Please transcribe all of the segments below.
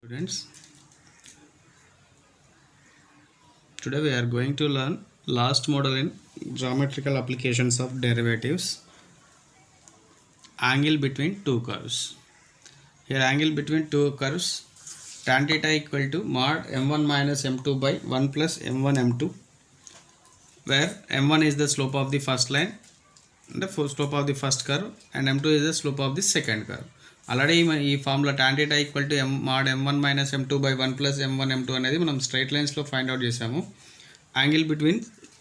Students, today we are going to learn last model in geometrical applications of derivatives, angle between two curves. Here angle between two curves, tan theta equal to mod m1 minus m2 by 1 plus m1 m2, where m1 is the slope of the first line, the slope of the first curve, and m2 is the slope of the second curve. Already ఈ formula tan theta equal to mod m1 minus m2 by 1 plus m1 m2 అనేది మనం straight లైన్స్లో find out చేసాము. Angle between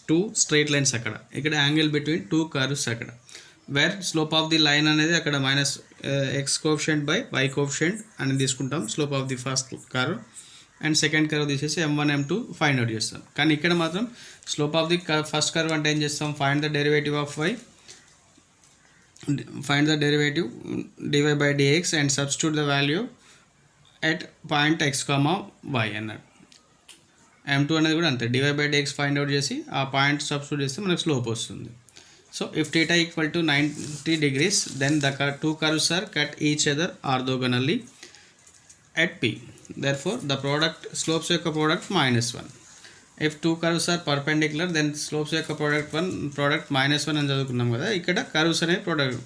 two straight lines ఇక్కడ angle between two curves అక్కడ, where slope of the line అనేది అక్కడ minus x coefficient by y coefficient అని తీసుకుంటాం slope of the first curve, and second curve తీసేసి m1 m2 find out చేస్తాం. కానీ ఇక్కడ మాత్రం slope of the first curve అంటే ఏం చేస్తాం, find the derivative of y, find the derivative dy by dx and substitute the value at point x comma y అన్నాడు. m2 అనేది కూడా అంతే, dy by dx find out చేసి ఆ point substitute చేస్తే మనకు స్లోప్ వస్తుంది. So if theta equal to 90 degrees then the two curves are cut each other orthogonally at p. therefore the product slopes యొక్క product -1. if two curves are perpendicular then slopes యొక్క product -1 అని చదువుకున్నాం కదా, ఇక్కడ curves అనే product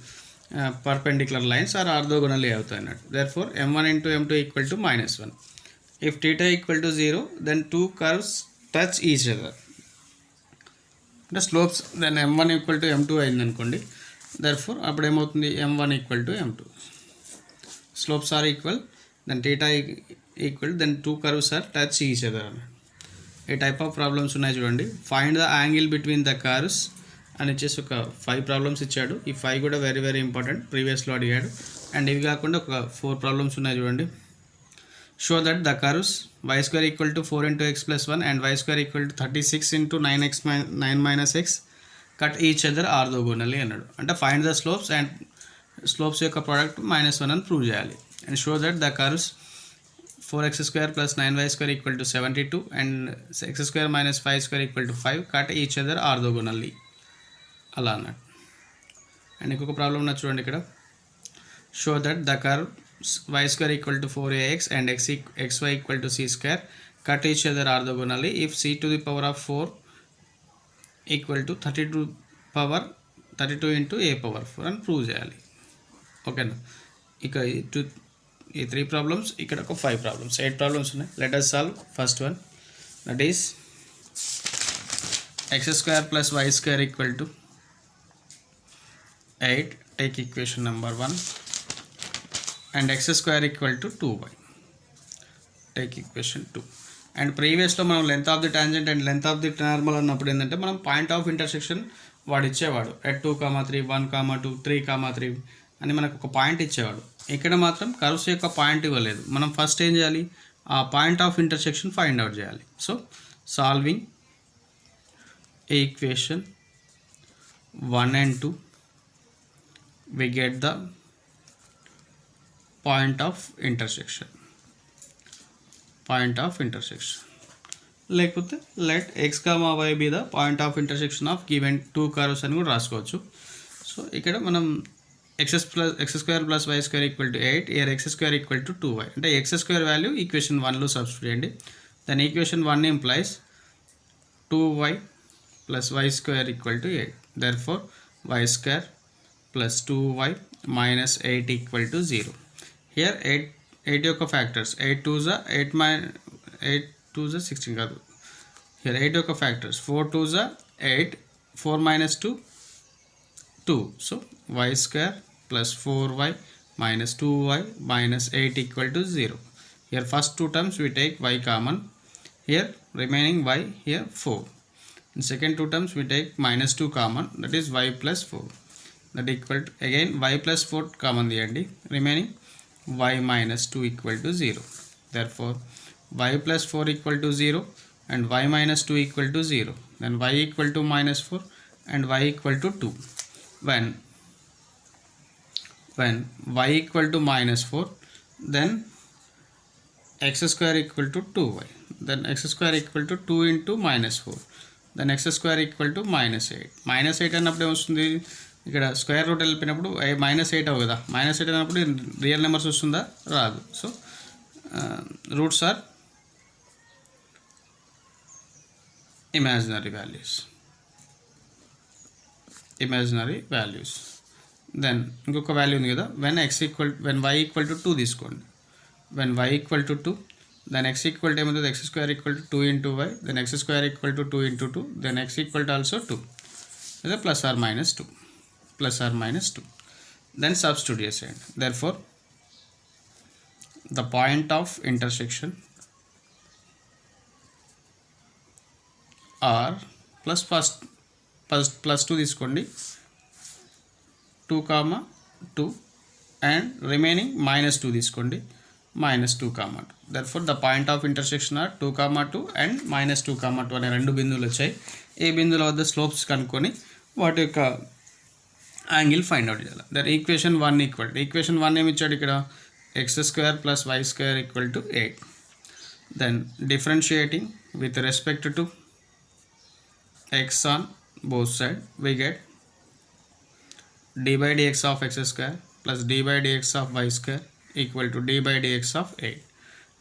perpendicular lines are orthogonally అవుతాయి అన్నట్టు. therefore m1 into m2 equal to -1. if theta equal to 0 then two curves touch each other. అంటే slopes then m1 equal to m2 అయింది అనుకోండి, therefore అప్పుడు ఏమవుతుంది, m1 equal to m2. slopes are equal then theta equal then two curves are touch each other. ఈ type of problems ఉన్నాయి చూడండి. Find the angle between the curves అని వచ్చేసి ఒక 5 ప్రాబ్లమ్స్ ఇచ్చాడు. ఈ 5 కూడా వెరీ వెరీ ఇంపార్టెంట్, ప్రీవియస్లో అడిగాడు. అండ్ ఇవి కాకుండా ఒక 4 ప్రాబ్లమ్స్ ఉన్నాయి చూడండి. Show that the curves y square equal to 4 into x plus 1 and y square equal to 36 into 9 minus x cut each other orthogonally అన్నాడు. అంటే find the slopes and slopes యొక్క product -1 అని prove చేయాలి. And show that the curves 4x square plus 9y square equal to 72 and x square minus 5 square equal to 5 cut each other orthogonally అలా అన్నాడు. And ఇంకొక problem ఉన్నది చూడండి ఇక్కడ. Show that the curve y square equal to 4ax and xy equal to c square cut each other orthogonally if c to the power of 4 equal to 32 into a power 4 అని prove చేయాలి. ఓకేనా, ఇక ఈ 3 problems, ఇక్కడ ఒక 5 problems, 8 problems ఉన్నాయి. Let us solve first one, that is x square plus y square equal to 8. Take equation number 1 and x square equal to 2y. Take equation 2. And ప్రీవియస్లో మనం length of the tangent and length of the normal అన్నప్పుడు ఏంటంటే మనం point of intersection వాడు ఇచ్చేవాడు. at 2, 3, 1, 2, 3, 3 అని మనకు ఒక పాయింట్ ఇచ్చేవాడు. ఇక్కడ మాత్రం కర్వ్స్ యొక్క పాయింట్ ఇవ్వలేదు. మనం ఫస్ట్ ఏం చేయాలి, ఆ point of intersection find out చేయాలి. So solving equation 1 and 2 we get the point of intersection. లేకపోతే let x, y be the point of intersection of given two curves అని కూడా రాసుకోవచ్చు. సో ఇక్కడ మనం x square plus y square equal to 8, here x square equal to 2y. అంటే x square value equation 1లో substitute చేయండి. దాని equation 1 implies 2y plus y square equal to 8. therefore y square plus 2y minus 8 equal to 0. here 8 యొక్క factors 8 2 16 కాదు, here 8 యొక్క factors 4 2 8, 4 minus 2 2. so y square plus 4y minus 2y minus 8 equal to 0. here first two terms we take y common, here remaining y, here 4. in second two terms we take minus 2 common, that is y plus 4, that equal to again y plus 4 common తీయండి, remaining y minus 2 equal to 0. therefore y plus 4 equal to 0 and y minus 2 equal to 0. then y equal to minus 4 and y equal to 2. when y equal to minus 4 then x square equal to 2y, then x square equal to 2 into minus 4, then x square equal to minus 8. minus 8 అన్నప్పుడు ఏమొస్తుంది, ఇక్కడ square root వెళ్ళిపోయినప్పుడు -8 అవు కదా, -8 అన్నప్పుడు real numbers వస్తుందా, రాదు. So roots are imaginary values. Then ఇంకొక వాల్యూ ఉంది కదా, when y equal to 2 తీసుకోండి. when y equal to 2, then x equal to ఏమవుతుంది, x square equal to 2 into y, then x square equal to 2 into 2, then x equal to also 2, లేదా plus or minus 2. Then substitute చేసేయండి. therefore the point of intersection r plus 2 తీసుకోండి, 2, 2 and remaining minus 2 తీసుకోండి, minus 2, 2. therefore the point of intersection are 2, 2 and minus 2, 2 అనే రెండు బిందువులు వచ్చాయి. ఏ బిందువుల వద్ద స్లోప్స్ కనుక్కొని వాటి యొక్క యాంగిల్ ఫైండ్ అవుట్ చేయాలి. దర్ ఈక్వేషన్ 1 ఏమి ఇచ్చాడు ఇక్కడ, x² plus y² equal to 8. then differentiating with respect to x on both sides, we get d by dx of x² plus d by dx of y² equal to d by dx of 8.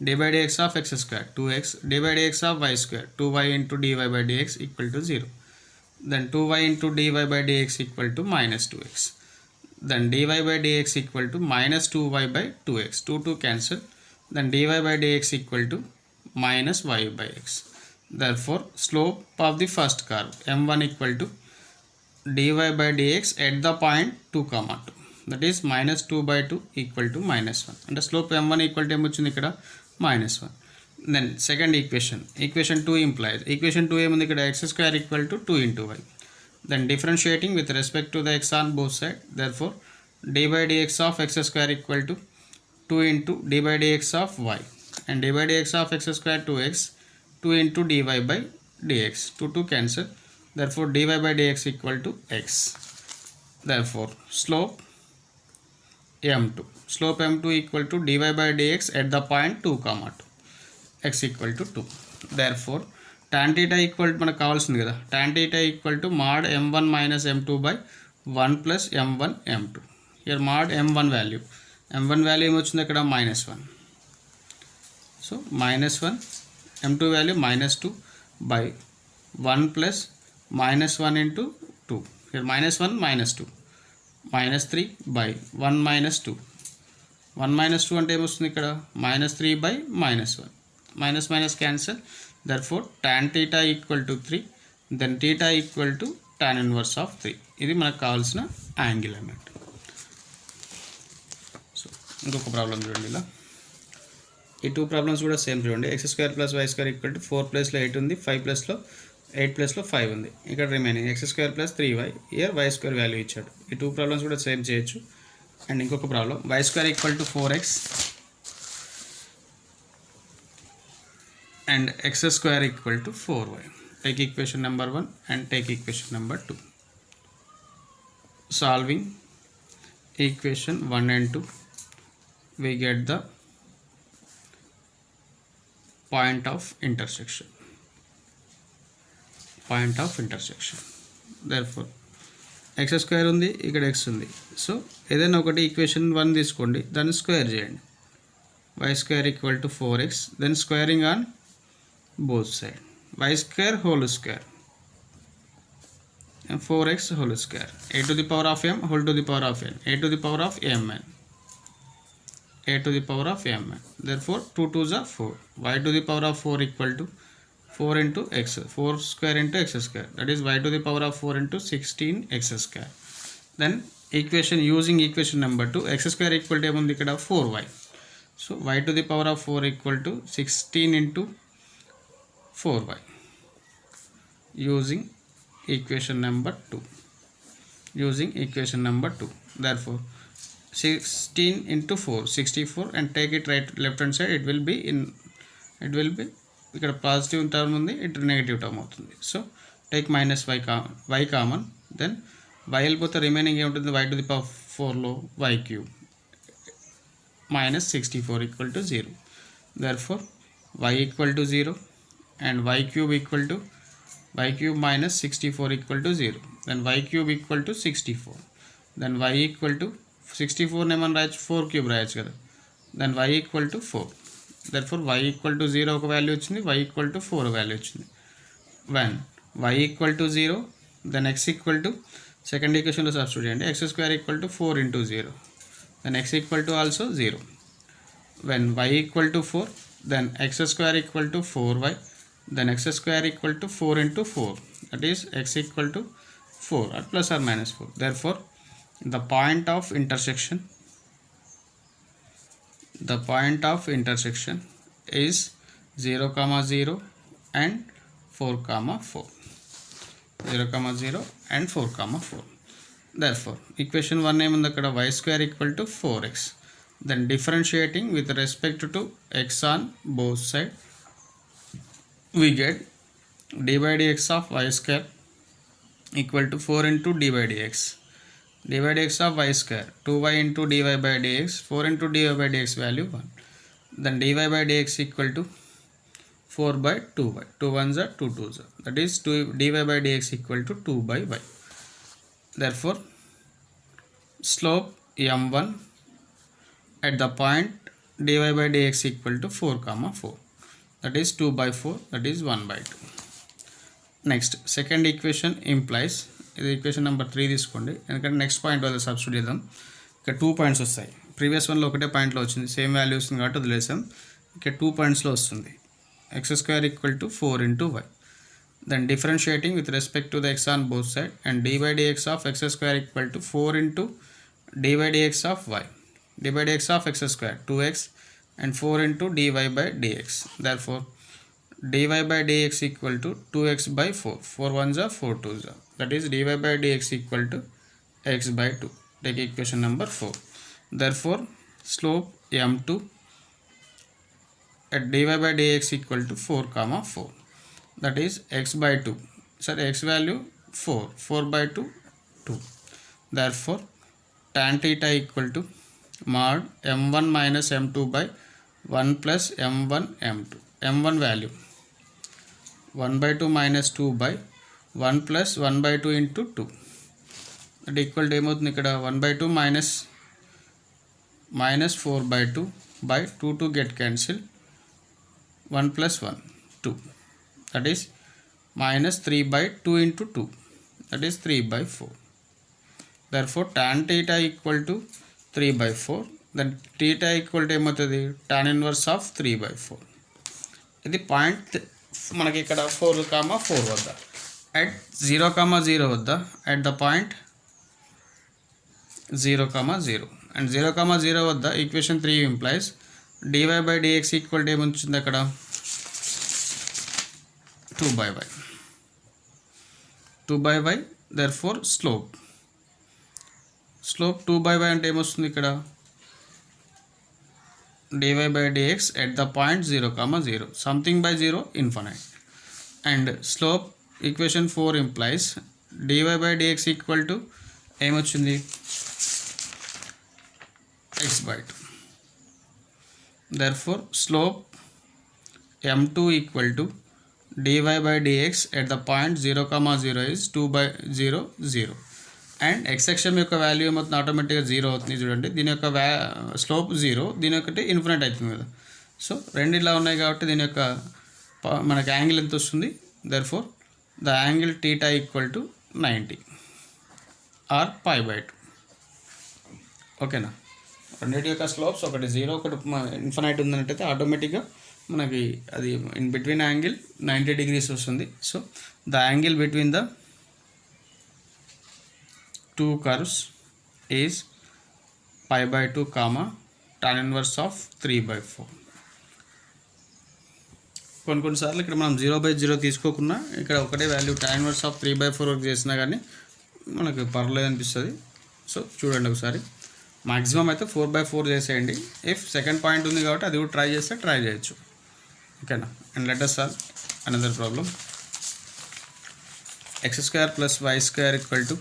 d by dx of x² 2x, d by dx of y² 2y into dy by dx equal to 0. then 2y into dy by dx equal to minus 2x. then dy by dx equal to minus 2y by 2x. 2 cancel. then dy by dx equal to minus y by x. therefore slope of the first curve m1 equal to dy by dx at the point 2, 2, that is minus 2 by 2 equal to minus 1. and slope m1 equal to ఏమొచ్చింది ఇక్కడ minus 1. then second equation 2 implies equation 2 ఏముంది ఇక్కడ, x² equal to 2 into y. then differentiating with respect to the x on both sides, therefore d by dx of x² equal to 2 into d by dx of y, and d by dx of x² 2x, 2 into dy by dx, 2 cancel. therefore dy by dx equal to x. therefore slope m2 equal to dy by dx at the point 2, 2, x equal to 2. therefore tan theta equal to మనకు కావాల్సింది కదా, tan theta equal to mod m1 minus m2 by 1 plus m1 m2. here mod m1 value ఏమొచ్చింది అక్కడ -1. so -1, m2 value -2 by 1 plus -1 into 2. here -1 -2 -3 by 1 minus 2. 1 minus 2 అంటే ఏమొస్తుంది ఇక్కడ -3 by -1. minus cancel. therefore tan theta equal to 3, then theta equal to tan inverse of 3. ఇది మనకు కావాల్సిన angle అన్నట్టు. So ఇంకొక ప్రాబ్లం చూడండి, ఇలా ఈ 2 ప్రాబ్లమ్స్ కూడా సేమ్ చూడండి. x² plus y² equal to 4 ప్లేస్లో 8 ఉంది, 5 ప్లేస్లో 8 ప్లేస్లో 5 ఉంది. ఇక్కడ remaining x² plus 3y, year y² value ఇచ్చాడు. ఈ 2 ప్రాబ్లమ్స్ కూడా సేమ్ చేయొచ్చు. అండ్ ఇంకొక problem y² equal to 4x and x² equal to 4y. take equation number 1 and take equation number 2. solving equation 1 and 2, we get the point of intersection. therefore x² ఉంది, ఇక్కడ x ఉంది. So ఏదైనా ఒకటి equation 1 తీసుకోండి, దాన్ని square చేయండి. y² equal to 4x, then squaring on both sides, y² whole square and 4x whole square, a to the power of m whole to the power of n, a to the power of mn, therefore 2 2s are 4, y to the power of 4 equal to 4 into x, 4 square into x², that is y to the power of 4 into 16x². then using equation number 2, x² equal to ఏముంది ఇక్కడ 4y. so y to the power of 4 equal to 16 into 4y, using equation number 2. therefore 16 into 4 64, and take it left hand side, it will be ఇక్కడ positive term ఉంది, ఇటు negative term అవుతుంది. So take -y common, then y వెళ్ళిపోతే remaining ఏముంటుంది, y to the power 4లో y³ -64 equal to 0. therefore y equal to 0 and y³ minus 64 equal to 0. then y³ equal to 64. then y equal to 64 ఏమని రాయొచ్చు, 4³ రాయొచ్చు కదా. then y equal to 4. Therefore y equal to 0 ఒక value వచ్చింది, y equal to 4 value వచ్చింది. When y equal to 0 then x equal to second ఈక్వేషన్లో substitute చేయండి, x square equal to 4 into 0 then x equal to also 0. When y equal to 4 then x square equal to 4y, then x square equal to 4 into 4, that is x equal to 4 or plus or minus 4. Therefore the point of intersection is 0, 0 and 4, 4. 0, 0 and 4, 4. Therefore equation 1 ఏముంది అక్కడ, y square equal to 4x. Then differentiating with respect to x on both sides, we get d by dx of y square equal to 4 into d by dx. d by dx of y square 2y into dy by dx, 4 into dy by dx value 1. Then dy by dx equal to 4 by 2y. 2 1s are 2 2s are. That is dy by dx equal to 2 by y. Therefore slope m1 at the point dy by dx equal to 4, 4. That is 2 by 4, that is 1 by 2. Next second equation implies, ఇది equation number 3 తీసుకోండి, ఎందుకంటే next point వల్ల substitute చేద్దాం. ఇక్కడ 2 points వస్తాయి, previous వన్లో ఒకటే పాయింట్లో వచ్చింది, సేమ్ వాల్యూ వస్తుంది కాబట్టి వదిలేసాం. ఇక్కడ 2 పాయింట్స్లో వస్తుంది, x square equal to 4 into y. Then differentiating with respect to the x on both side and d by dx ఆఫ్ x square equal to 4 into d by dx ఆఫ్ y. d by dx of x square 2x and 4 into dy by dx. Therefore dy by dx equal to 2x by 4. 4 1s are 4 2s are. That is dy by dx equal to x by 2. Take equation number 4. Therefore slope m2 at dy by dx equal to 4, 4. That is x by 2. So x value 4. 4 by 2 2. Therefore tan theta equal to mod m1 minus m2 by 1 plus m1 m2. m1 value 1 by 2 minus 2 by 1 plus 1 by 2 into 2. That equal to ఏమవుతుంది ఇక్కడ 1 by 2 minus 4 by 2 by 2 to get cancelled, 1 plus 1 2. That is minus 3 by 2 into 2. That is 3 by 4. Therefore tan theta equal to 3 by 4. Then theta equal to ఏమవుతుంది tan inverse of 3 by 4. ఇది point మనకి ఇక్కడ 4, 4 వద్ద at 0, 0 వద్ద at the point 0, 0 and 0, 0 వద్ద equation 3 implies dy by dx equal to ఏమొచ్చింది అక్కడ 2 by y. 2 by y. Therefore slope 2 by y అంటే ఏమొస్తుంది ఇక్కడ dy by dx at the point 0, 0, something by 0 infinite, and slope equation 4 implies dy by dx equal to ఏమొచ్చింది x by 2. Therefore slope m2 equal to dy by dx at the point 0, 0 is 2 by 0, 0. And X అక్షం యొక్క value ఏమవుతుంది ఆటోమేటిక్గా 0 అవుతుంది చూడండి, దీని యొక్క slope 0, దీని ఒకటి ఇన్ఫినిట్ అవుతుంది కదా. సో రెండు ఇలా ఉన్నాయి కాబట్టి దీని యొక్క మనకి యాంగిల్ ఎంత వస్తుంది, therefore the angle theta equal to 90 or π by 2. ఓకేనా, రెండింటి యొక్క స్లోప్స్ ఒకటి 0 ఒకటి ఇన్ఫినైట్ ఉందన్నట్టయితే ఆటోమేటిక్గా మనకి అది ఇన్ బిట్వీన్ యాంగిల్ 90 degrees వస్తుంది. So the angle between the two curves is π by 2 tan inverse of 3 by 4. కొన్నిసార్లు ఇక్కడ మనం 0 by 0 తీసుకోకుండా ఇక్కడ ఒకటే value tan inverse of 3 by 4 వరకు చేసినా కానీ మనకు పర్లేదు అనిపిస్తుంది. సో చూడండి ఒకసారి, మ్యాక్సిమం అయితే 4 by 4 చేసేయండి. ఇఫ్ సెకండ్ పాయింట్ ఉంది కాబట్టి అది కూడా ట్రై చేస్తే ట్రై చేయొచ్చు. ఓకేనా, and let us solve another problem. x square plus y square equal to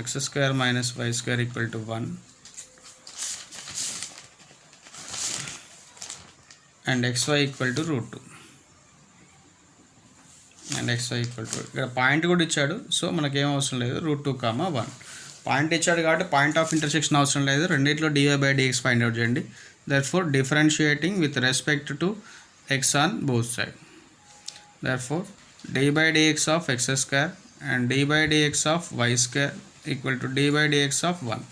x square minus y square equal to 1 and xy equal to root 2 and xy equal to, ఇక్కడ point కూడా ఇచ్చాడు. So మనకేం అవసరం లేదు, √2, 1 point ఇచ్చాడు కాబట్టి point of intersection అవసరం లేదు. రెండిట్లో dy by dx find out చేయండి. Therefore differentiating with respect to x on both sides. Therefore d by dx of x square and d by dx of y square equal to d by dx of 1.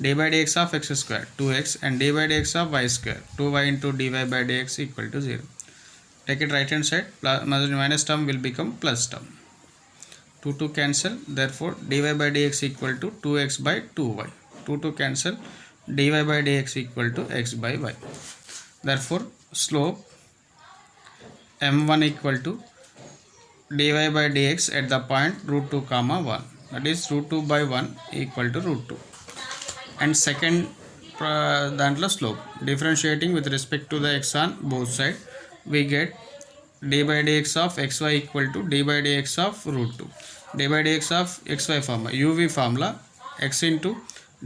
d by dx of x square 2x and d by dx of y square 2y into dy by dx equal to 0. Take it right hand side, minus term will become plus term. 2 cancel, therefore dy by dx equal to 2x by 2y. 2 cancel, dy by dx equal to x by y. Therefore slope m1 equal to dy by dx at the point root 2 comma 1, that is root 2 by 1 equal to root 2. And second దాంట్లో slope differentiating with respect to the x on both side, we get d by dx of xy equal to d by dx of root 2. d by dx of xy formula, uv formula, x into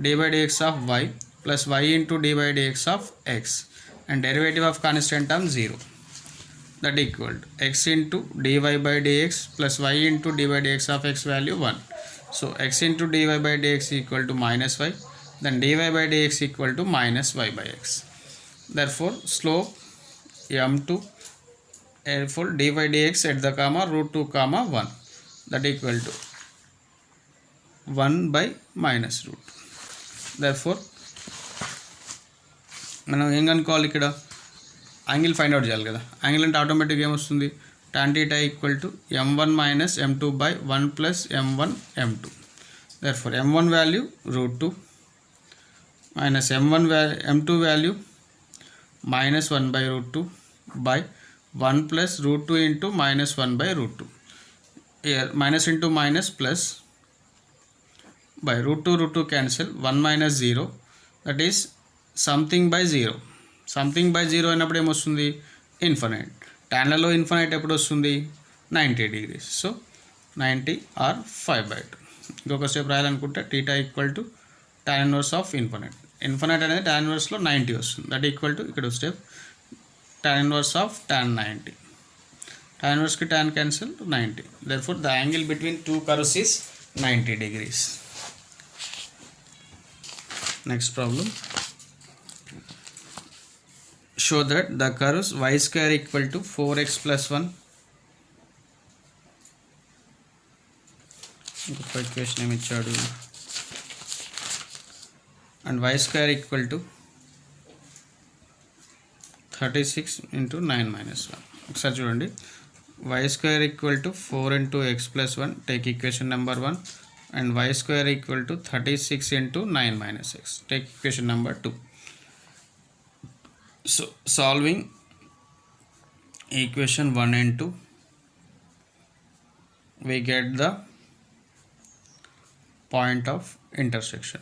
d by dx of y plus y into d by dx of x, and derivative of constant term 0, that equal to x into dy by dx plus y into dy by dx of x value 1. So x into dy by dx equal to minus y, then dy by dx equal to minus y by x. Therefore slope m2, therefore dy by dx at the comma root 2 comma 1, that equal to 1 by minus root 2. Therefore మనం ఏం కనుక్కోవాలి, ఇక్కడ angle find out చేయాలి కదా. Angle అంటే ఆటోమేటిక్గా ఏమొస్తుంది, tan theta equal to m1 minus m2 by 1 plus m1 m2. therefore m1 value root 2 minus m2 value minus 1 by root 2 by 1 plus root 2 into minus 1 by root 2. Here minus into minus plus by root 2 cancel, 1 minus 0, that is something by 0. Something by 0 అయినప్పుడు ఏమొస్తుంది, infinite. టాన్లలో infinite ఎప్పుడు వస్తుంది, 90 degrees. So 90 or 5/2. ఇంకొక step రాయాలనుకుంటే theta equal to tan inverse of infinite. Infinite అనేది tan inverse లో 90 వస్తుంది, that equal to ఇక్కడ step tan inverse of tan 90. tan inverse కి tan cancel, 90. therefore the angle between two curves is 90 degrees. Next problem, show that the curves y square equal to 4x plus 1. ఇంకొక equation ఏమి ఇచ్చాడు, and y square equal to 36 into 9 minus 1. ఒకసారి చూడండి, y square equal to 4 into x plus 1, take equation number 1, and y square equal to 36 into 9 minus x, take equation number 2. So solving equation 1 and 2, we get the point of intersection.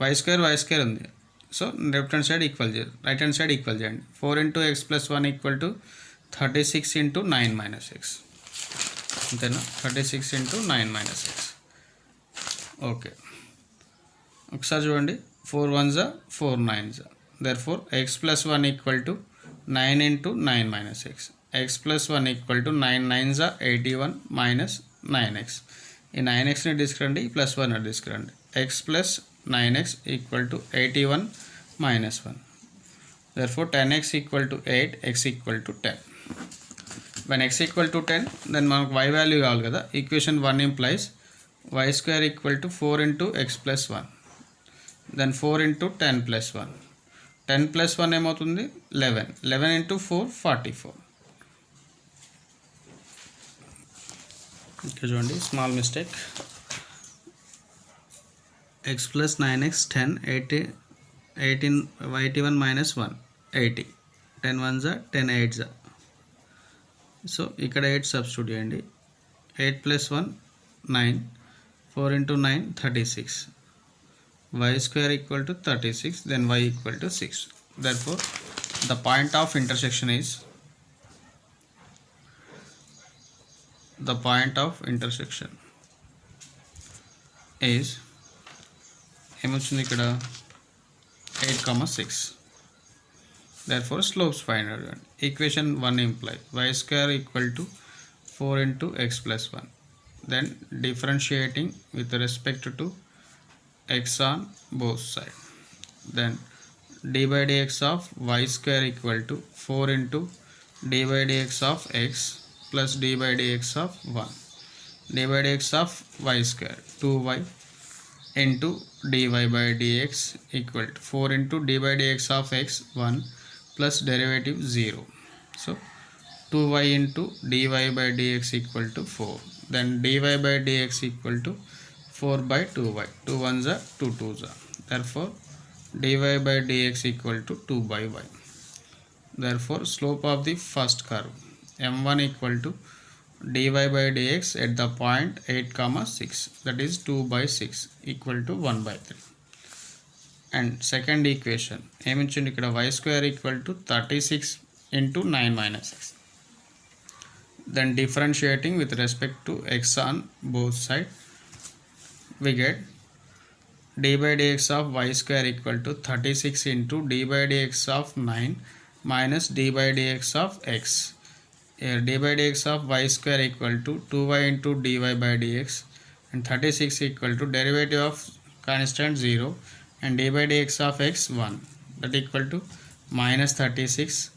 y square ఉంది, so left hand side equal చేయాలి, right hand side equal చేయండి. 4 into x plus 1 equal to 36 into 9 minus x, అంతేనా, 36 into 9 minus x. Okay, ఒకసారి చూడండి, 4 1s are 4 9s are, therefore x plus 1 equal to 9 into 9 minus x. x plus 1 equal to 9 9s are 81 minus 9x. ఈ 9xని తీసుకురండి, plus 1 తీసుకురండి. x plus 9x equal to 81 minus 1. therefore 10x equal to 8, x equal to 10. when x equal to 10, then మనకు y value కావాలి కదా. Equation 1 implies y square equal to 4 into x plus 1, then 4 into 10 plus 1. 10 plus 1 ఏమవుతుంది, 11. 11 into 4 44. ఇక్కడ చూడండి, small mistake, x plus 9x 10 80 18 81 minus 1 80, 10 1s are 10 8s are, so ఇక్కడ 8 substitute చేయండి. 8 plus 1 9, 4 into 9 36, y square equal to 36, then y equal to 6. therefore the point of intersection is ఏమొచ్చింది ఇక్కడ 8,6. therefore slopes find out. equation 1 implies y square equal to 4 into x plus 1, then differentiating with respect to x on both sides. then d by dx of y square equal to 4 into d by dx of x plus d by dx of 1. d by dx of y square 2y into dy by dx equal to 4 into d by dx of x 1 plus derivative 0. So 2y into dy by dx equal to 4. Then dy by dx equal to 4 by 2y. 2 ones are 2 twos are. Therefore dy by dx equal to 2 by y. Therefore slope of the first curve m1 equal to dy by dx at the point 8 comma 6, that is 2 by 6 equal to 1 by 3. And second equation ఏమి ఇచ్చింది ఇక్కడ y square equal to 36 into 9 minus x. Then differentiating with respect to x on both sides, we get d by dx of y square equal to 36 into d by dx of 9 minus d by dx of x. Here d by dx of y square equal to 2y into dy by dx, and 36 equal to derivative of constant 0 and d by dx of x 1, that equal to minus 36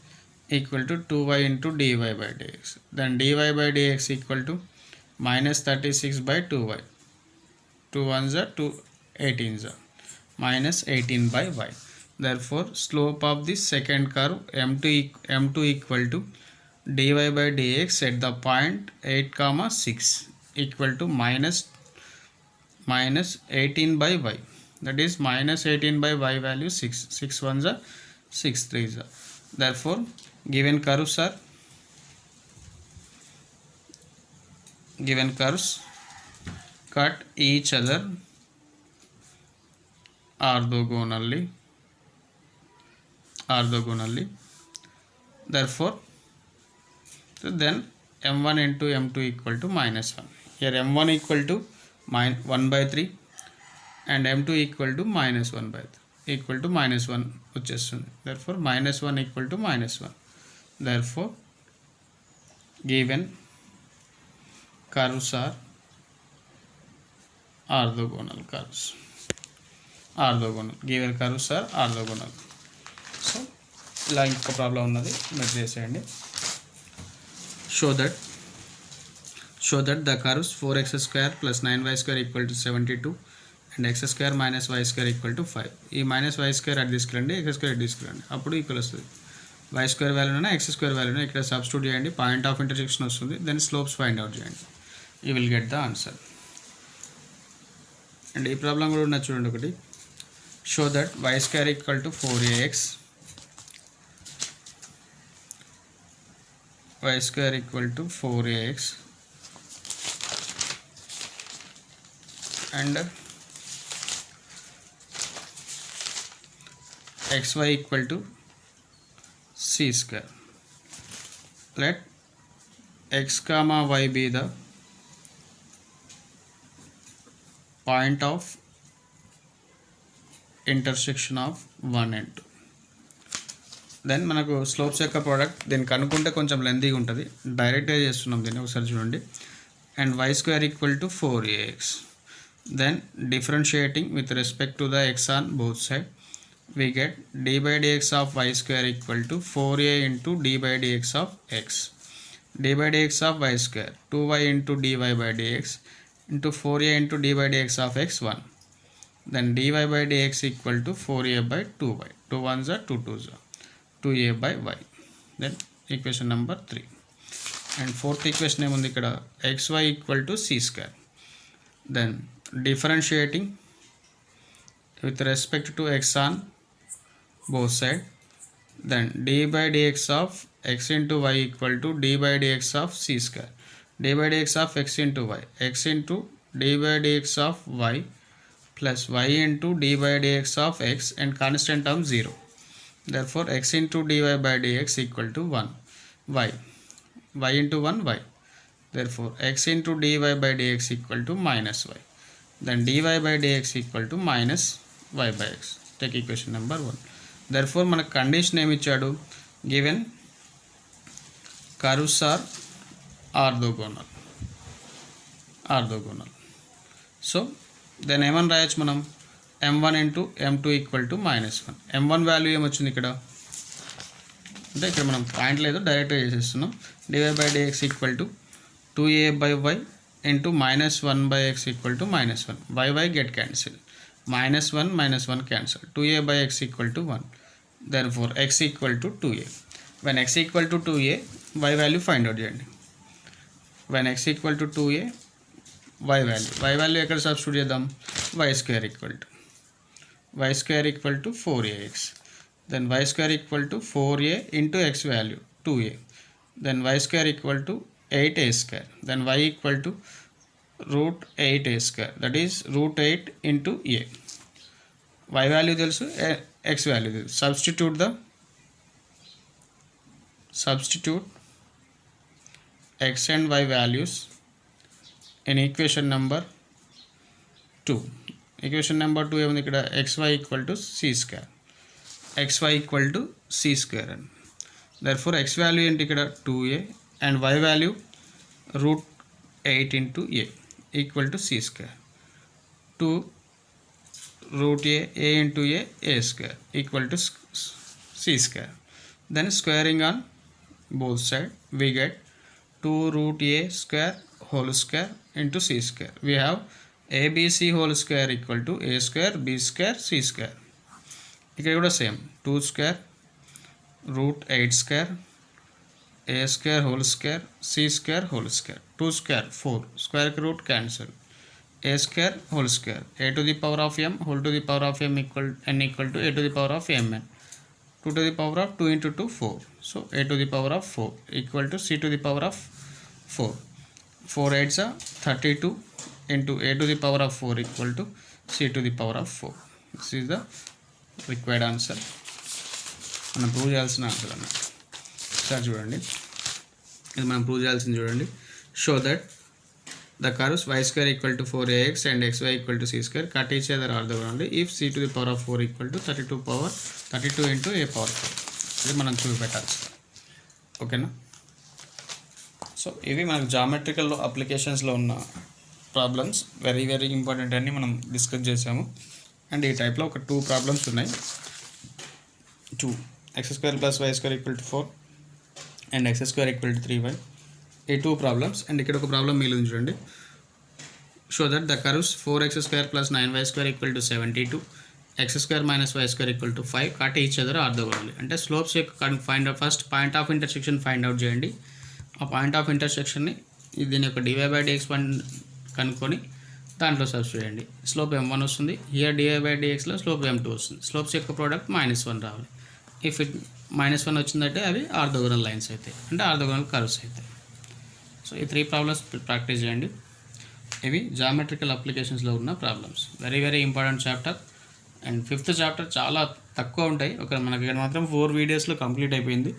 equal to 2y into dy by dx. Then dy by dx equal to minus 36 by 2y. 2 ones are 2 18s are minus 18 by y. Therefore slope of the second curve m2 equal to dy by dx at the point 8 comma 6 equal to minus 18 by y, that is minus 18 by y value 6. 6 ones are 6 threes are. Therefore given curves cut each other orthogonally. Therefore then m1 into m2 equal to minus 1. Here m1 equal to 1 by 3 and m2 equal to minus 1 by 3 equal to minus 1 వచ్చేస్తుంది. Therefore minus 1 equal to minus 1. Therefore given curves are orthogonal curves. Given curves are orthogonal. So ఇలా ఇంకొక problem ఉన్నది, మీరు చేసేయండి. Show that the curves 4x square plus 9y square equal to 72 and x square minus y square equal to 5. ఈ minus y square అటు తీసుకురండి, x square అటు తీసుకురండి, అప్పుడు ఈక్వల్ వస్తుంది. y square వాల్యూనా x square వాల్యూనా ఇక్కడ సబ్స్టిట్యూట్ చేయండి, పాయింట్ ఆఫ్ ఇంటర్సెక్షన్ వస్తుంది, దెన్ స్లోప్స్ ఫైండ్ అవుట్ చేయండి, you will get the answer. And ఈ ప్రాబ్లం కూడా ఉన్నది చూడండి ఒకటి. Show that y square equal to 4ax, y square equal to 4ax and xy equal to c square. Let x comma y be the point of intersection of 1 and 2. Then మనకు slopes యొక్క product దీన్ని కనుక్కుంటే కొంచెం లెంతీగా ఉంటుంది, డైరెక్ట్గా చేస్తున్నాం దీన్ని, ఒకసారి చూడండి. And y square equal to 4ax. Then differentiating with respect to the x on both sides, we get d by dx of y square equal to 4a into d by dx of x. d by dx of y square 2y into dy by dx into 4a into d by dx of x 1. Then dy by dx equal to 4a by 2y. 2 ones are 2 twos are 2a by y. Then equation number 3. And fourth equation ఏముంది ఇక్కడ, xy equal to c square. Then differentiating with respect to x on both sides, then d by dx of x into y equal to d by dx of c square. d by dx of x into y, x into d by dx of y plus y into d by dx of x and constant term 0. Therefore x into dy by dx equal to 1 y into 1 y. Therefore x into dy by dx equal to minus y. Then dy by dx equal to minus y by x. Take equation number 1. Therefore మనకు condition ఏమి ఇచ్చాడు, given curves are orthogonal. So then ఏమని రాయొచ్చు మనం, m1 into m2 equal to -1. m1 value ఏమొచ్చింది ఇక్కడ అంటే ఇక్కడ మనం పాయింట్ లేదు డైరెక్ట్గా చేసేస్తున్నాం. dy/dx equal to 2a/y into -1/x equal to -1. y get cancel, -1 cancel, 2a/x equal to 1. therefore x equal to 2a. when x equal to 2a y value find out చేయండి. when x equal to 2a y value ఎక్కడ substitute చేద్దాం, y² equal to 4ax. then y² equal to 4a into x value 2a. then y² equal to 8a². then y equal to √8a², that is √8 into a. y value తెలుసు, x value తెలుసు. substitute x and y values in equation number 2. equation number 2 ఏముంది ఇక్కడ, xy equal to c². అని therefore x value ఏంటి ఇక్కడ 2a and y value √8 into a equal to c². 2√a into a² equal to c². then squaring on both side we get 2√a² whole square into c². we have abc whole square equal to a² b² c². ఇక్కడ కూడా same 2² √8² a² whole square c² whole square. 2² 4, square root cancel, a² whole square, a to the power of m whole to the power of n equal to a to the power of mn. 2 to the power of 2 into 2 4, so a to the power of 4 equal to c to the power of 4. 4 8s are 32 into a to the power of 4 equal to c to the power of 4. this is the required answer. మనం prove చేయాల్సిన answer అన్నమాట. Sir చూడండి, ఇది మనం prove చేయాల్సింది చూడండి. Show that the curves y² equal to 4ax and xy equal to c² cut each other orthogonally if c to the power of 4 equal to 32 into a power 4. ఇది మనం చూపెట్టాలి. ఓకేనా? సో ఇవి మనకు జామెట్రికల్ అప్లికేషన్స్లో ఉన్న problems, very very important అని మనం discuss చేసాము. అండ్ ఈ టైప్లో ఒక 2 ప్రాబ్లమ్స్ ఉన్నాయి. 2 x² + y² equal to 4 and x² equal to 3y. ఈ 2 ప్రాబ్లమ్స్. అండ్ ఇక్కడ ఒక ప్రాబ్లం మిగిలింది చూడండి. Show that the curves 4x² + 9y² equal to 72, x² - y² equal to 5 cut each other orthogonally. అంటే స్లోప్స్ యొక్క find out, first point of intersection find out చేయండి. ఆ point of ఇంటర్సెక్షన్ని దీని యొక్క dy/dx కనుక్కొని దాంట్లో సబ్స్టిట్యూట్ చేయండి. స్లోప్ m1 వస్తుంది, హియర్ dy/dxలో స్లోప్ m2 వస్తుంది. స్లోప్స్ యొక్క ప్రోడక్ట్ -1 రావాలి. ఇఫ్ ఇట్ -1 వచ్చిందంటే అవి ఆర్థోగోనల్ లైన్స్ అవుతాయి, అంటే ఆర్థోగోనల్ కర్వ్స్ అవుతాయి. సో ఈ 3 ప్రాబ్లమ్స్ ప్రాక్టీస్ చేయండి. ఇవి జామెట్రికల్ అప్లికేషన్స్లో ఉన్న problems, very very important chapter. And 5th chapter చాలా తక్కువ ఉంటాయి. మనకి ఇక్కడ మాత్రం 4 వీడియోస్లో కంప్లీట్ అయిపోయింది.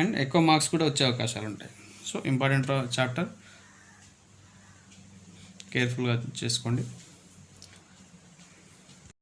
అండ్ ఎక్కువ మార్క్స్ కూడా వచ్చే అవకాశాలు ఉంటాయి. సో ఇంపార్టెంట్ చాప్టర్, కేర్ఫుల్గా చేసుకోండి.